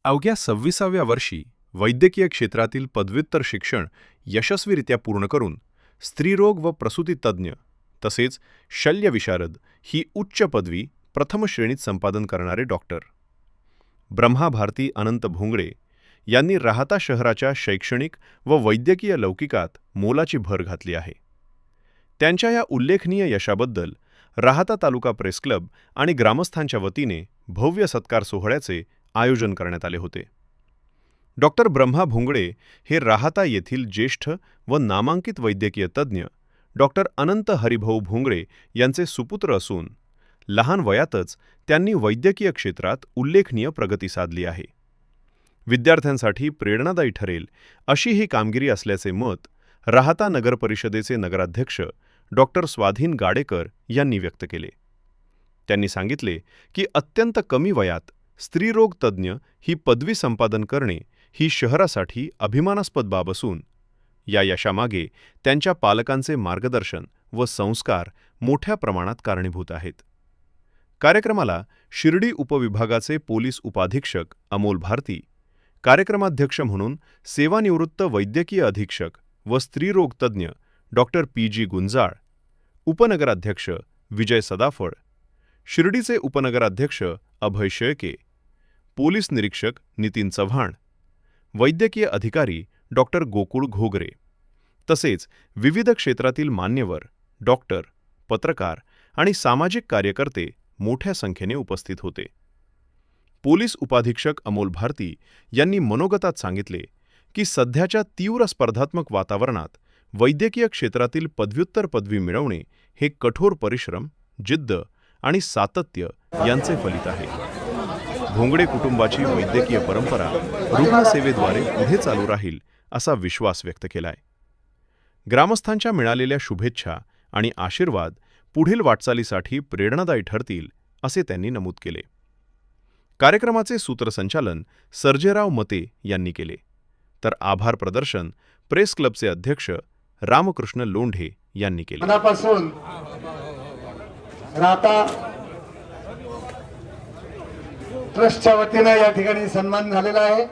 अवघ्या 26व्या वर्षी वैद्यकीय क्षेत्रातील पदव्युत्तर शिक्षण यशस्वीरित्या पूर्ण करून स्त्रीरोग व प्रसूती तज्ज्ञ तसेच शल्यविशारद ही उच्च पदवी प्रथम श्रेणीत संपादन करणारे डॉक्टर ब्रह्मा भारती अनंत भोंगडे यांनी राहाता शहराच्या शैक्षणिक व वैद्यकीय लौकिकात मोलाची भर घातली आहे. त्यांच्या या उल्लेखनीय यशाबद्दल राहाता तालुका प्रेस क्लब आणि ग्रामस्थांच्या वतीने भव्य सत्कार सोहळ्याचे आयोजन करण्यात आले होते. डॉक्टर ब्रह्मा भोंगडे हे राहाता येथील ज्येष्ठ व नामांकित वैद्यकीय तज्ज्ञ डॉक्टर अनंत हरिभाऊ भोंगडे यांचे सुपुत्र असून लहान वयातच त्यांनी वैद्यकीय क्षेत्रात उल्लेखनीय प्रगती साधली आहे. विद्यार्थ्यांसाठी प्रेरणादायी ठरेल अशी ही कामगिरी असल्याचे मत राहाता नगर परिषदेचे नगराध्यक्ष डॉक्टर स्वाधीन गाडेकर यांनी व्यक्त केले. त्यांनी सांगितले की अत्यंत कमी वयात स्त्रीरोग तज्ज्ञ ही पदवी संपादन करणे ही शहरासाठी अभिमानास्पद बाब असून या यशामागे त्यांच्या पालकांचे मार्गदर्शन व संस्कार मोठ्या प्रमाणात कारणीभूत आहेत. कार्यक्रमाला शिर्डी उपविभागाचे पोलीस उपाधीक्षक अमोल भारती, कार्यक्रमाध्यक्ष म्हणून सेवानिवृत्त वैद्यकीय अधीक्षक व स्त्रीरोग तज्ज्ञ डॉक्टर पी.जी. गुंजाळ, उपनगराध्यक्ष विजय सदाफळ, शिर्डीचे उपनगराध्यक्ष अभय शेळके, पोलीस निरीक्षक नितीन चव्हाण, वैद्यकीय अधिकारी डॉक्टर गोकुळ घोगरे तसेच विविध क्षेत्रातील मान्यवर, डॉक्टर, पत्रकार आणि सामाजिक कार्यकर्ते मोठ्या संख्येने उपस्थित होते. पोलीस उपाधीक्षक अमोल भारती यांनी मनोगतात सांगितले की सध्याच्या तीव्र स्पर्धात्मक वातावरणात वैद्यकीय क्षेत्रातील पदव्युत्तर पदवी मिळवणे हे कठोर परिश्रम, जिद्द आणि सातत्य यांचे फलित आहे. भोंगडे कुटुंबाची वैद्यकीय परंपरा रुग्णसेवेद्वारे पुढे चालू राहील असा विश्वास व्यक्त केलाय. ग्रामस्थांच्या मिळालेल्या शुभेच्छा आणि आशीर्वाद पुढील वाटचालीसाठी प्रेरणादायी ठरतील असे त्यांनी नमूद केले. कार्यक्रमाचे सूत्रसंचालन सर्जेराव मते यांनी केले तर आभार प्रदर्शन प्रेस क्लबचे अध्यक्ष रामकृष्ण लोंढे यांनी केले. मनापासून राहता ट्रस्टच्या वतीने या ठिकाणी सन्मान झालेला आहे.